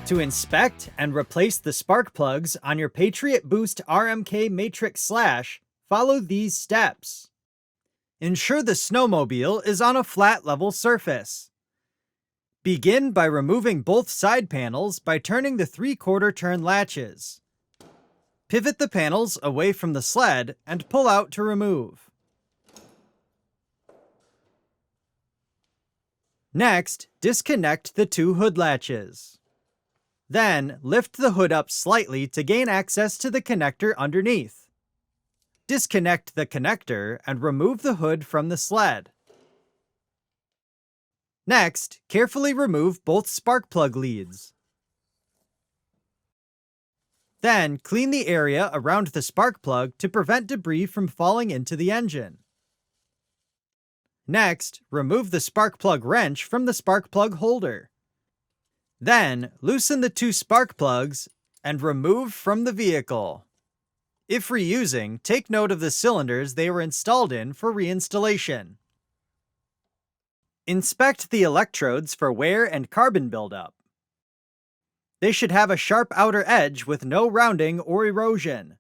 To inspect and replace the spark plugs on your Patriot Boost RMK Matryx Slash, follow these steps. Ensure the snowmobile is on a flat level surface. Begin by removing both side panels by turning the 3/4 turn latches. Pivot the panels away from the sled and pull out to remove. Next, disconnect the 2 hood latches. Then, lift the hood up slightly to gain access to the connector underneath. Disconnect the connector and remove the hood from the sled. Next, carefully remove both spark plug leads. Then, clean the area around the spark plug to prevent debris from falling into the engine. Next, remove the spark plug wrench from the spark plug holder. Then, loosen the 2 spark plugs and remove from the vehicle. If reusing, take note of the cylinders they were installed in for reinstallation. Inspect the electrodes for wear and carbon buildup. They should have a sharp outer edge with no rounding or erosion.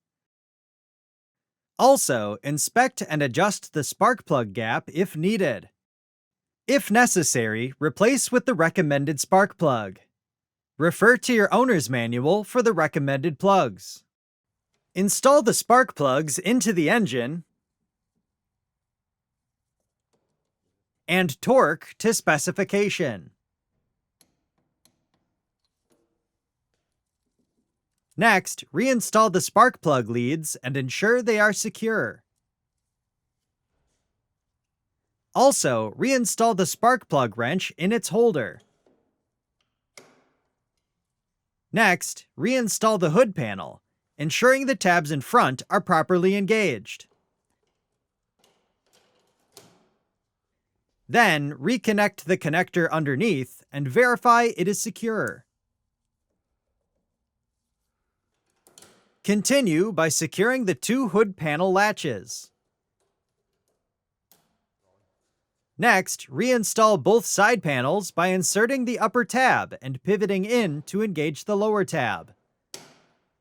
Also, inspect and adjust the spark plug gap if needed. If necessary, replace with the recommended spark plug. Refer to your owner's manual for the recommended plugs. Install the spark plugs into the engine and torque to specification. Next, reinstall the spark plug leads and ensure they are secure. Also, reinstall the spark plug wrench in its holder. Next, reinstall the hood panel, ensuring the tabs in front are properly engaged. Then, reconnect the connector underneath and verify it is secure. Continue by securing the 2 hood panel latches. Next, reinstall both side panels by inserting the upper tab and pivoting in to engage the lower tab.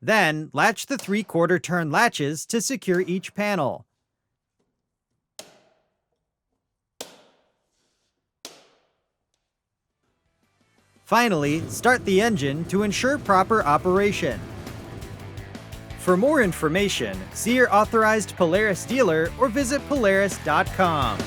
Then, latch the 3/4 turn latches to secure each panel. Finally, start the engine to ensure proper operation. For more information, see your authorized Polaris dealer or visit Polaris.com.